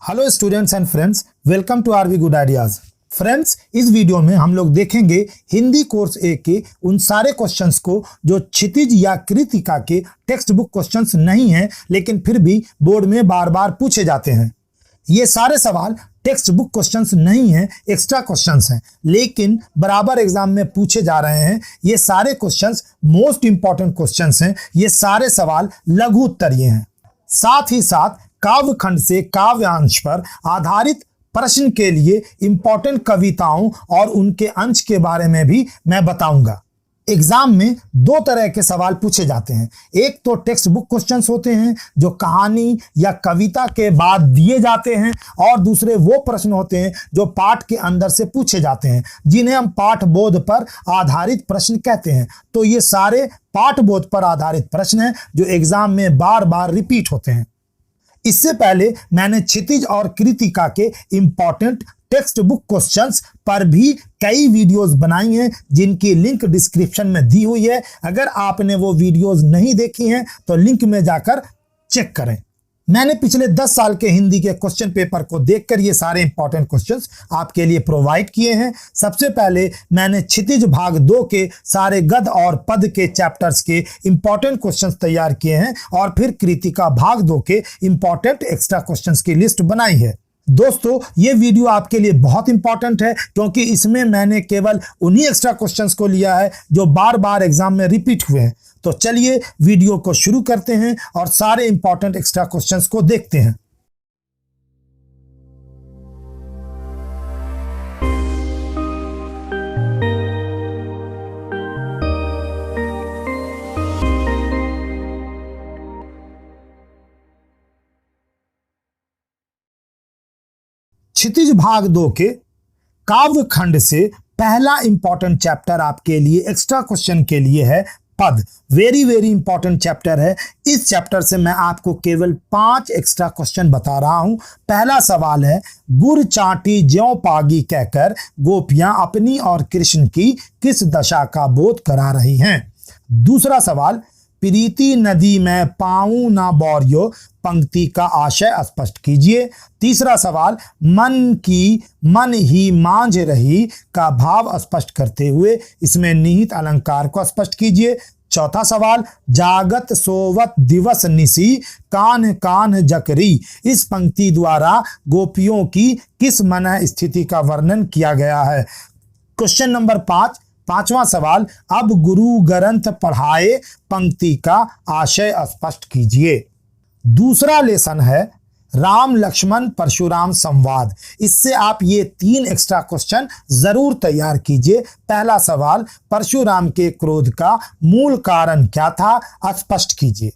Hello students and friends, welcome to RV good ideas. Friends, इस video में हम लोग देखेंगे हिंदी कोर्स ए के उन सारे क्वेश्चंस को जो क्षितिज या कृतिका के टेक्स्ट बुक क्वेश्चंस नहीं हैं, लेकिन फिर भी बोर्ड में बार बार पूछे जाते हैं। ये सारे सवाल टेक्स्ट बुक क्वेश्चंस नहीं हैं, एक्स्ट्रा क्वेश्चंस हैं, लेकिन बराबर एग्जाम में पूछे जा रहे हैं। ये सारे क्वेश्चंस मोस्ट इंपॉर्टेंट क्वेश्चंस हैं। ये सारे सवाल लघु उत्तरीय हैं। साथ ही साथ काव्य खंड से काव्यांश पर आधारित प्रश्न के लिए इंपॉर्टेंट कविताओं और उनके अंश के बारे में भी मैं बताऊंगा। एग्जाम में दो तरह के सवाल पूछे जाते हैं। एक तो टेक्स्ट बुक क्वेश्चंस होते हैं जो कहानी या कविता के बाद दिए जाते हैं, और दूसरे वो प्रश्न होते हैं जो पाठ के अंदर से पूछे जाते हैं, जिन्हें हम पाठ बोध पर आधारित प्रश्न कहते हैं। तो ये सारे पाठ बोध पर आधारित प्रश्न हैं जो एग्जाम में बार बार रिपीट होते हैं। इससे पहले मैंने क्षितिज और कृतिका के इंपॉर्टेंट टेक्स्ट बुक क्वेश्चंस पर भी कई वीडियोस बनाई हैं, जिनकी लिंक डिस्क्रिप्शन में दी हुई है। अगर आपने वो वीडियोस नहीं देखी हैं तो लिंक में जाकर चेक करें। मैंने पिछले 10 साल के हिंदी के क्वेश्चन पेपर को देखकर ये सारे इंपॉर्टेंट क्वेश्चंस आपके लिए प्रोवाइड किए हैं। सबसे पहले मैंने क्षितिज भाग 2 के सारे गद्य और पद के चैप्टर्स के इंपॉर्टेंट क्वेश्चंस तैयार किए हैं, और फिर कृतिका भाग 2 के इंपॉर्टेंट एक्स्ट्रा क्वेश्चंस की लिस्ट बनाई है। दोस्तों, ये वीडियो आपके लिए बहुत इंपॉर्टेंट है, क्योंकि इसमें मैंने केवल उन्हीं एक्स्ट्रा क्वेश्चंस को लिया है जो बार बार एग्जाम में रिपीट हुए हैं। तो चलिए वीडियो को शुरू करते हैं और सारे इंपॉर्टेंट एक्स्ट्रा क्वेश्चंस को देखते हैं। क्षितिज भाग 2 के काव्य खंड से पहला इंपॉर्टेंट चैप्टर आपके लिए एक्स्ट्रा क्वेश्चन के लिए है पद। वेरी वेरी इंपॉर्टेंट चैप्टर है। इस चैप्टर से मैं आपको केवल 5 एक्स्ट्रा क्वेश्चन बता रहा हूं। पहला सवाल है, गुर चाटी ज्यों पागी कहकर गोपियां अपनी और कृष्ण की किस दशा का बोध करा रही हैं। दूसरा सवाल, प्रीति नदी में पाऊं ना बौरियो पंक्ति का आशय स्पष्ट कीजिए। तीसरा सवाल, मन ही मांझ रही का भाव स्पष्ट करते हुए इसमें निहित अलंकार को स्पष्ट कीजिए। चौथा सवाल, जागत सोवत दिवस निसी कान कान जकरी, इस पंक्ति द्वारा गोपियों की किस मन स्थिति का वर्णन किया गया है। क्वेश्चन नंबर 5, पांचवा सवाल, अब गुरु ग्रंथ पढ़ाए पंक्ति का आशय स्पष्ट कीजिए। दूसरा लेसन है राम लक्ष्मण परशुराम संवाद। इससे आप ये 3 एक्स्ट्रा क्वेश्चन जरूर तैयार कीजिए। पहला सवाल, परशुराम के क्रोध का मूल कारण क्या था, स्पष्ट कीजिए।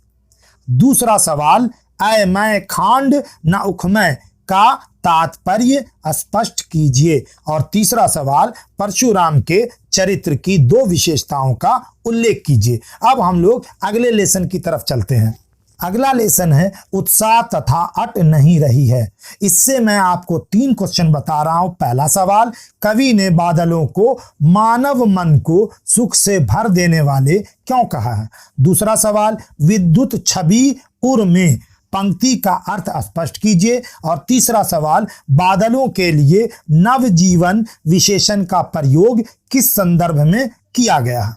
दूसरा सवाल, ऐ मैं खांड न उखमै का तात्पर्य स्पष्ट कीजिए। और तीसरा सवाल, परशुराम के चरित्र की 2 विशेषताओं का उल्लेख कीजिए। अब हम लोग अगले लेसन की तरफ चलते हैं। अगला लेसन है उत्साह तथा अट नहीं रही है। इससे मैं आपको 3 क्वेश्चन बता रहा हूं। पहला सवाल, कवि ने बादलों को मानव मन को सुख से भर देने वाले क्यों कहा है। दूसरा सवाल, विद्युत छवि उर में पंक्ति का अर्थ स्पष्ट कीजिए। और तीसरा सवाल, बादलों के लिए नवजीवन विशेषण का प्रयोग किस संदर्भ में किया गया है।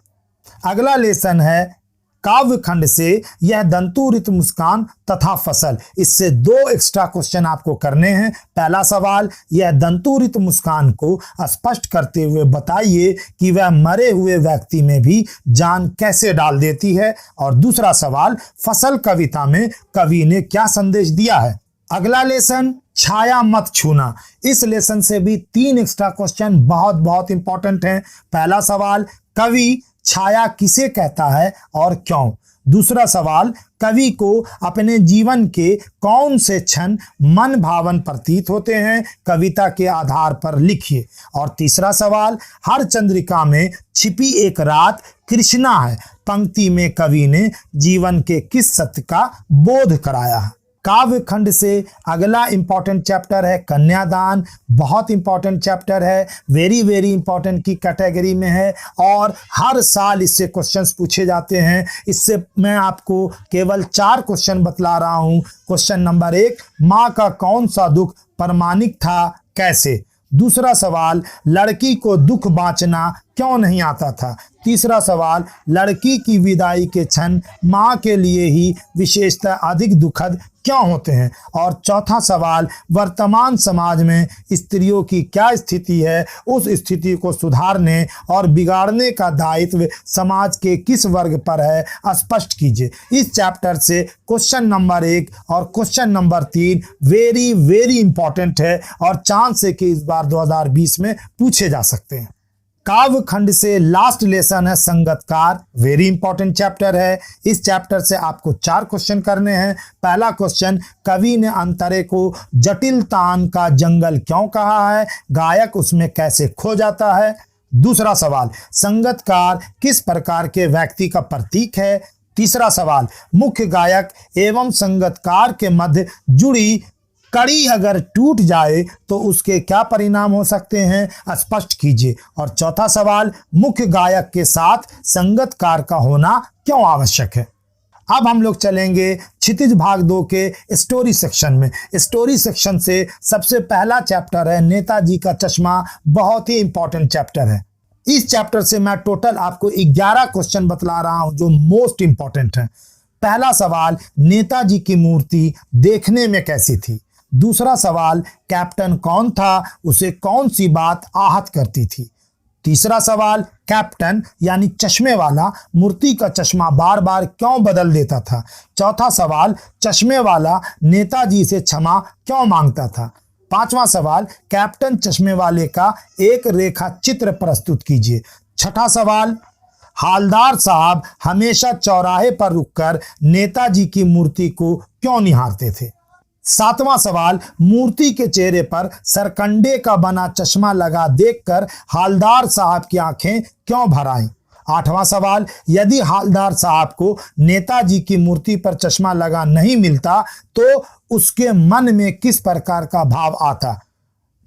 अगला लेसन है काव्य खंड से यह दंतुरित मुस्कान तथा फसल। इससे 2 एक्स्ट्रा क्वेश्चन आपको करने हैं। पहला सवाल, यह दंतुरित मुस्कान को स्पष्ट करते हुए बताइए कि वह मरे हुए व्यक्ति में भी जान कैसे डाल देती है। और दूसरा सवाल, फसल कविता में कवि ने क्या संदेश दिया है। अगला लेसन, छाया मत छूना। इस लेसन से भी 3 एक्स्ट्रा क्वेश्चन बहुत बहुत इंपॉर्टेंट हैं। पहला सवाल, कवि छाया किसे कहता है और क्यों। दूसरा सवाल, कवि को अपने जीवन के कौन से क्षण मन भावन प्रतीत होते हैं, कविता के आधार पर लिखिए। और तीसरा सवाल, हर चंद्रिका में छिपी एक रात कृष्णा है पंक्ति में कवि ने जीवन के किस सत्य का बोध कराया है। काव्य खंड से अगला इंपॉर्टेंट चैप्टर है कन्यादान। बहुत इंपॉर्टेंट चैप्टर है, वेरी वेरी इंपॉर्टेंट की कैटेगरी में है और हर साल इससे क्वेश्चंस पूछे जाते हैं। इससे मैं आपको केवल 4 क्वेश्चन बतला रहा हूं। क्वेश्चन नंबर 1, माँ का कौन सा दुख प्रामाणिक था, कैसे? दूसरा सवाल, लड़की को दुख बांचना क्यों नहीं आता था? तीसरा सवाल, लड़की की विदाई के क्षण माँ के लिए ही विशेषतः अधिक दुखद क्यों होते हैं? और चौथा सवाल, वर्तमान समाज में स्त्रियों की क्या स्थिति है, उस स्थिति को सुधारने और बिगाड़ने का दायित्व समाज के किस वर्ग पर है, स्पष्ट कीजिए। इस चैप्टर से क्वेश्चन नंबर 1 और question number 3 very very important है और चांस है कि इस बार 2020 में पूछे जा सकते हैं। काव्य खंड से लास्ट लेसन है संगतकार, वेरी इंपॉर्टेंट चैप्टर है। इस चैप्टर से आपको 4 क्वेश्चन करने हैं। पहला क्वेश्चन, कवि ने अंतरे को जटिल तान का जंगल क्यों कहा है, गायक उसमें कैसे खो जाता है? दूसरा सवाल, संगतकार किस प्रकार के व्यक्ति का प्रतीक है? तीसरा सवाल, मुख्य गायक एवं संगतकार के मध्य जुड़ी कड़ी अगर टूट जाए तो उसके क्या परिणाम हो सकते हैं, स्पष्ट कीजिए। और चौथा सवाल, मुख्य गायक के साथ संगतकार का होना क्यों आवश्यक है? अब हम लोग चलेंगे क्षितिज भाग 2 के स्टोरी सेक्शन में। स्टोरी सेक्शन से सबसे पहला चैप्टर है नेताजी का चश्मा, बहुत ही इंपॉर्टेंट चैप्टर है। इस चैप्टर से मैं टोटल आपको 11 क्वेश्चन बतला रहा हूं जो मोस्ट इंपॉर्टेंट है। पहला सवाल, नेताजी की मूर्ति देखने में कैसी थी? दूसरा सवाल, कैप्टन कौन था, उसे कौन सी बात आहत करती थी? तीसरा सवाल, कैप्टन यानी चश्मे वाला मूर्ति का चश्मा बार बार क्यों बदल देता था? चौथा सवाल, चश्मे वाला नेताजी से क्षमा क्यों मांगता था? पांचवा सवाल, कैप्टन चश्मे वाले का एक रेखा चित्र प्रस्तुत कीजिए। छठा सवाल, हालदार साहब हमेशा चौराहे पर रुककर नेताजी की मूर्ति को क्यों निहारते थे? सातवां सवाल, मूर्ति के चेहरे पर सरकंडे का बना चश्मा लगा देखकर हालदार साहब की आंखें क्यों भर आईं? आठवां सवाल, यदि हालदार साहब को नेताजी की मूर्ति पर चश्मा लगा नहीं मिलता तो उसके मन में किस प्रकार का भाव आता?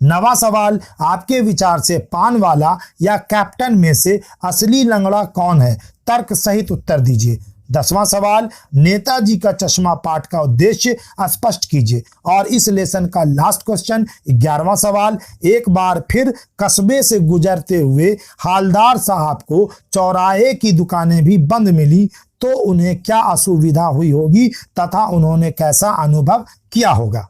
नवां सवाल, आपके विचार से पान वाला या कैप्टन में से असली लंगड़ा कौन है? तर्क सहित उत्तर दीजिए। 10वां सवाल, नेताजी का चश्मा पाठ का उद्देश्य स्पष्ट कीजिए। और इस लेसन का लास्ट क्वेश्चन 11वां सवाल, एक बार फिर कस्बे से गुजरते हुए हालदार साहब को चौराहे की दुकानें भी बंद मिली तो उन्हें क्या असुविधा हुई होगी तथा उन्होंने कैसा अनुभव किया होगा?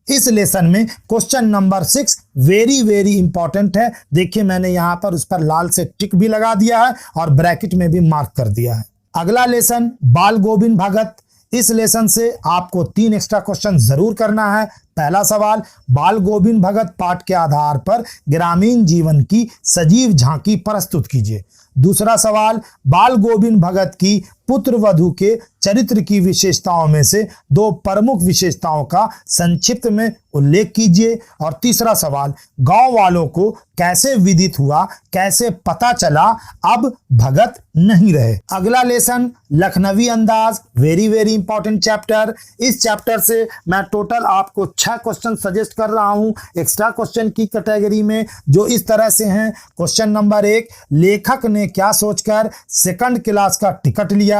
इस लेसन में question number 6 very very important है। देखिए मैंने यहां पर उस पर लाल से टिक भी लगा दिया है और ब्रैकेट में भी मार्क कर दिया है। अगला लेसन बाल गोविंद भगत। इस लेसन से आपको 3 एक्स्ट्रा क्वेश्चन जरूर करना है। पहला सवाल, बाल गोविंद भगत पाठ के आधार पर ग्रामीण जीवन की सजीव झांकी प्रस्तुत कीजिए। दूसरा सवाल, बाल गोविंद भगत की पुत्र वधू के चरित्र की विशेषताओं में से 2 प्रमुख विशेषताओं का संक्षिप्त में उल्लेख कीजिए। और तीसरा सवाल, गांव वालों को कैसे विदित हुआ, कैसे पता चला अब भगत नहीं रहे? अगला लेसन लखनवी अंदाज, वेरी वेरी इंपॉर्टेंट चैप्टर। इस चैप्टर से मैं टोटल आपको 6 क्वेश्चन सजेस्ट कर रहा हूं एक्स्ट्रा क्वेश्चन की कैटेगरी में, जो इस तरह से हैं। क्वेश्चन नंबर 1, लेखक ने क्या सोचकर सेकंड क्लास का टिकट लिया?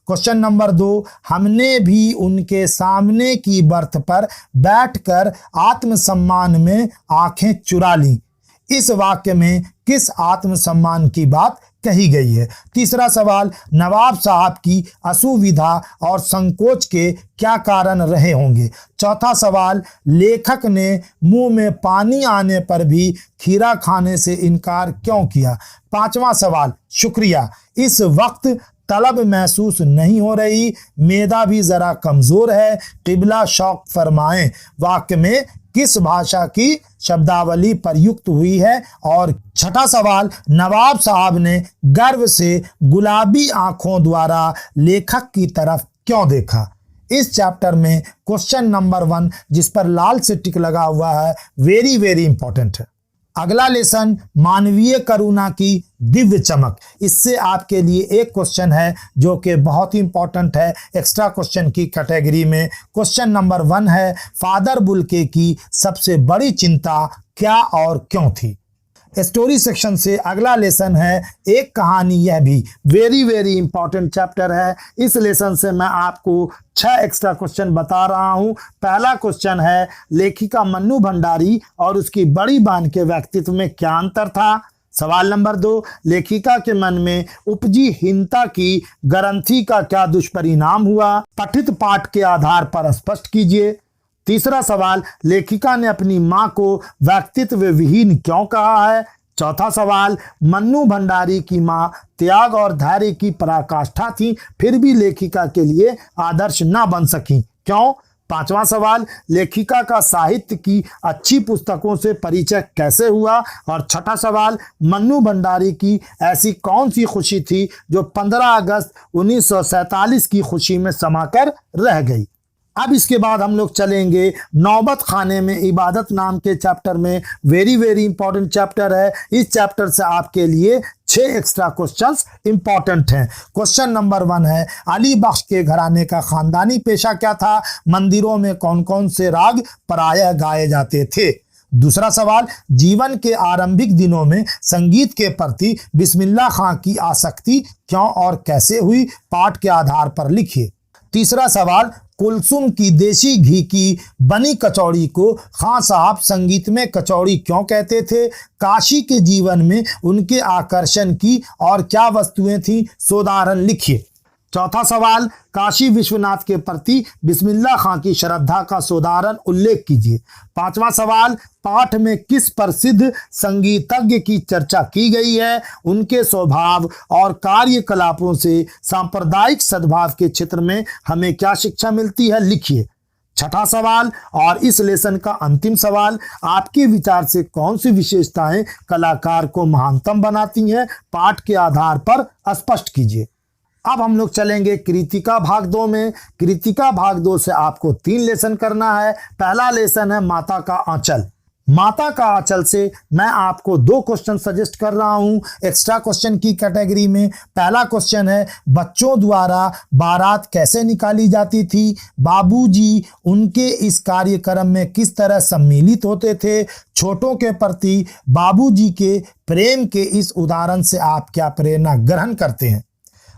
क्वेश्चन नंबर 2, हमने भी उनके सामने की बर्थ पर बैठकर आत्मसम्मान में आंखें चुरा ली। इस वाक्य में किस आत्मसम्मान की बात कही गई है? तीसरा सवाल, नवाब साहब की असुविधा और संकोच के क्या कारण रहे होंगे? चौथा सवाल, लेखक ने मुंह में पानी आने पर भी खीरा खाने से इनकार क्यों किया? पांचवा सवाल, शुक्रिया, इस वक्त तलब महसूस नहीं हो रही, मेदा भी जरा कमजोर है, टिबला शौक फरमाएं। वाक्य में किस भाषा की शब्दावली प्रयुक्त हुई है? और छठा सवाल, नवाब साहब ने गर्व से गुलाबी आंखों द्वारा लेखक की तरफ क्यों देखा? इस चैप्टर में क्वेश्चन नंबर 1 जिस पर लाल से टिक लगा हुआ है वेरी वेरी इंपॉर्टेंट है। अगला लेसन मानवीय करुणा की दिव्य चमक। इससे आपके लिए एक क्वेश्चन है जो कि बहुत ही इंपॉर्टेंट है एक्स्ट्रा क्वेश्चन की कैटेगरी में। क्वेश्चन नंबर 1 है, फादर बुल्के की सबसे बड़ी चिंता क्या और क्यों थी। स्टोरी सेक्शन से अगला लेसन है एक कहानी। यह भी वेरी वेरी इंपॉर्टेंट चैप्टर है। इस लेसन से मैं आपको 6 एक्स्ट्रा क्वेश्चन बता रहा हूं। पहला क्वेश्चन है, लेखिका मन्नू भंडारी और उसकी बड़ी बहन के व्यक्तित्व में क्या अंतर था। सवाल नंबर 2, लेखिका के मन में उपजी हीनता की ग्रंथि का क्या दुष्परिणाम हुआ। पठित पाठ के आधार पर स्पष्ट कीजिए। तीसरा सवाल, लेखिका ने अपनी मां को व्यक्तित्व विहीन क्यों कहा है। चौथा सवाल, मन्नू भंडारी की मां त्याग और धैर्य की पराकाष्ठा थी, फिर भी लेखिका के लिए आदर्श न बन सकी, क्यों। पांचवा सवाल, लेखिका का साहित्य की अच्छी पुस्तकों से परिचय कैसे हुआ। और छठा सवाल, मन्नू भंडारी की ऐसी कौन सी खुशी थी जो 15 अगस्त 1947 की खुशी में समाकर रह गई। अब इसके बाद हम लोग चलेंगे नौबत खाने में इबादत नाम के चैप्टर में। वेरी वेरी इंपॉर्टेंट चैप्टर है। इस चैप्टर से आपके लिए 6 एक्स्ट्रा क्वेश्चंस इंपॉर्टेंट हैं। क्वेश्चन नंबर 1 है, अली बख्श के घराने का खानदानी पेशा क्या था। मंदिरों में कौन कौन से राग प्रायः गाए जाते थे। दूसरा सवाल, जीवन के आरंभिक दिनों में संगीत के प्रति बिस्मिल्लाह खां की आसक्ति क्यों और कैसे हुई, पाठ के आधार पर लिखिए। तीसरा सवाल, कुलसुम की देसी घी की बनी कचौड़ी को खां साहब संगीत में कचौड़ी क्यों कहते थे। काशी के जीवन में उनके आकर्षण की और क्या वस्तुएं थीं, सोदाहरण लिखिए। चौथा सवाल, काशी विश्वनाथ के प्रति बिस्मिल्लाह खां की श्रद्धा का सोदाहरण उल्लेख कीजिए। पांचवा सवाल, पाठ में किस प्रसिद्ध संगीतज्ञ की चर्चा की गई है, उनके स्वभाव और कार्यकलापों से सांप्रदायिक सद्भाव के क्षेत्र में हमें क्या शिक्षा मिलती है, लिखिए। छठा सवाल और इस लेसन का अंतिम सवाल, आपके विचार से कौन सी विशेषताएं कलाकार को महानतम बनाती हैं, पाठ के आधार पर स्पष्ट कीजिए। अब हम लोग चलेंगे कृतिका भाग 2 में। कृतिका भाग 2 से आपको 3 लेसन करना है। पहला लेसन है माता का आंचल। माता का आंचल से मैं आपको 2 क्वेश्चन सजेस्ट कर रहा हूं एक्स्ट्रा क्वेश्चन की कैटेगरी में। पहला क्वेश्चन है, बच्चों द्वारा बारात कैसे निकाली जाती थी। बाबूजी उनके इस कार्यक्रम में किस तरह सम्मिलित होते थे। छोटों के प्रति बाबूजी के प्रेम के इस उदाहरण से आप क्या प्रेरणा ग्रहण करते हैं।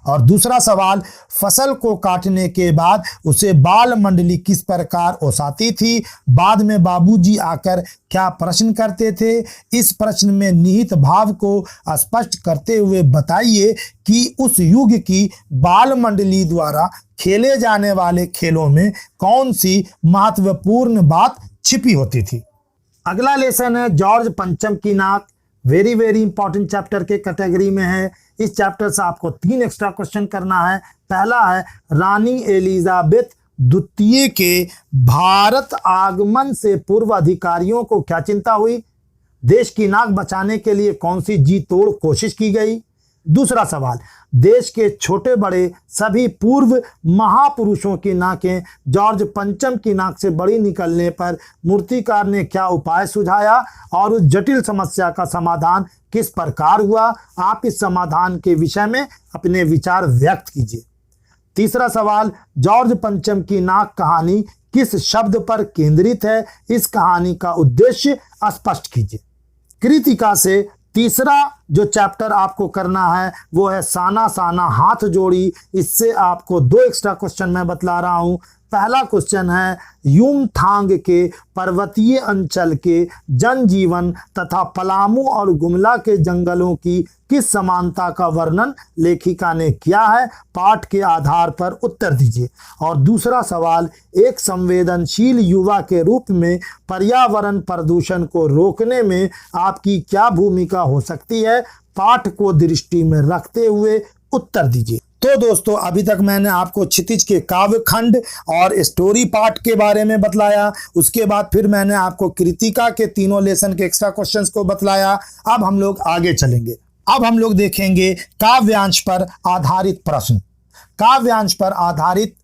और दूसरा सवाल, फसल को काटने के बाद उसे बाल मंडली किस प्रकार ओसाती थी। बाद में बाबूजी आकर क्या प्रश्न करते थे। इस प्रश्न में निहित भाव को स्पष्ट करते हुए बताइए कि उस युग की बाल मंडली द्वारा खेले जाने वाले खेलों में कौन सी महत्वपूर्ण बात छिपी होती थी। अगला लेसन है जॉर्ज पंचम की नाक। वेरी वेरी इंपॉर्टेंट चैप्टर के कैटेगरी में है। इस चैप्टर से आपको 3 एक्स्ट्रा क्वेश्चन करना है। पहला है, रानी एलिजाबेथ द्वितीय के भारत आगमन से पूर्व अधिकारियों को क्या चिंता हुई। देश की नाक बचाने के लिए कौन सी जी तोड़ कोशिश की गई। दूसरा सवाल, देश के छोटे बड़े सभी पूर्व महापुरुषों की नाकें जॉर्ज पंचम की नाक से बड़ी निकलने पर मूर्तिकार ने क्या उपाय सुझाया और उस जटिल समस्या का समाधान किस प्रकार हुआ। आप इस समाधान के विषय में अपने विचार व्यक्त कीजिए। तीसरा सवाल, जॉर्ज पंचम की नाक कहानी किस शब्द पर केंद्रित है। इस कहानी का उद्देश्य स्पष्ट कीजिए। कृतिका से तीसरा जो चैप्टर आपको करना है वो है साना साना हाथ जोड़ी। इससे आपको 2 एक्स्ट्रा क्वेश्चन मैं बतला रहा हूं। पहला क्वेश्चन है, युमथांग के पर्वतीय अंचल के जनजीवन तथा पलामू और गुमला के जंगलों की किस समानता का वर्णन लेखिका ने किया है। पाठ के आधार पर उत्तर दीजिए। और दूसरा सवाल, एक संवेदनशील युवा के रूप में पर्यावरण प्रदूषण को रोकने में आपकी क्या भूमिका हो सकती है। पाठ को दृष्टि में रखते हुए उत्तर दीजिए। तो दोस्तों, अभी तक मैंने आपको क्षितिज के काव्य खंड और स्टोरी पार्ट के बारे में बतलाया। उसके बाद फिर मैंने आपको कृतिका के तीनों लेसन के एक्स्ट्रा क्वेश्चंस को बतलाया। अब हम लोग आगे चलेंगे। अब हम लोग देखेंगे काव्यांश पर आधारित प्रश्न। काव्यांश पर आधारित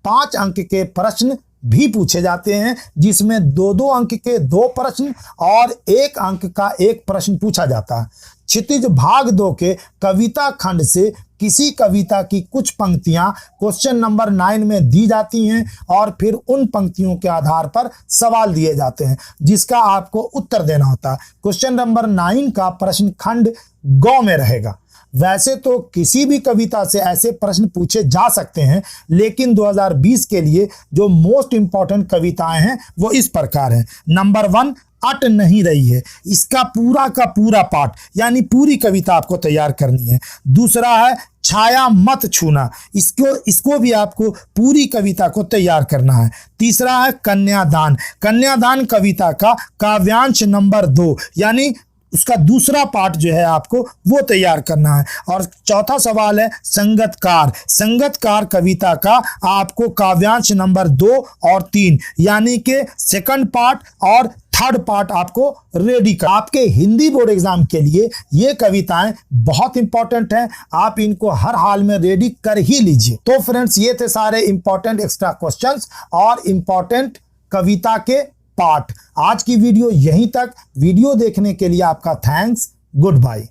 5 अंक के प्रश्न भी पूछे जाते हैं, जिसमें 2-2 अंक के 2 प्रश्न और 1 अंक का 1 प्रश्न पूछा जाता है। क्षितिज भाग 2 के कविता खंड से किसी कविता की कुछ पंक्तियां क्वेश्चन नंबर 9 में दी जाती हैं और फिर उन पंक्तियों के आधार पर सवाल दिए जाते हैं, जिसका आपको उत्तर देना होता है। क्वेश्चन नंबर 9 का प्रश्न खंड गौ में रहेगा। वैसे तो किसी भी कविता से ऐसे प्रश्न पूछे जा सकते हैं, लेकिन 2020 के लिए जो मोस्ट इंपॉर्टेंट कविताएं हैं वो इस प्रकार हैं। नंबर 1, अट नहीं रही है, इसका पूरा का पूरा पाठ यानी पूरी कविता आपको तैयार करनी है। दूसरा है छाया मत छूना, इसको भी आपको पूरी कविता को तैयार करना है। तीसरा है कन्यादान, कन्यादान कविता का काव्यांश नंबर 2 यानी उसका दूसरा पार्ट जो है आपको वो तैयार करना है। और चौथा सवाल है संगतकार, संगतकार कविता का आपको काव्यांश नंबर 2 और 3 यानी कि सेकंड पार्ट और थर्ड पार्ट आपको रेडी कर। आपके हिंदी बोर्ड एग्जाम के लिए ये कविताएं बहुत इंपॉर्टेंट हैं, आप इनको हर हाल में रेडी कर ही लीजिए। तो फ्रेंड्स, ये थे सारे इंपॉर्टेंट एक्स्ट्रा क्वेश्चंस और इंपॉर्टेंट कविता के पार्ट। आज की वीडियो यहीं तक। वीडियो देखने के लिए आपका थैंक्स। Good bye.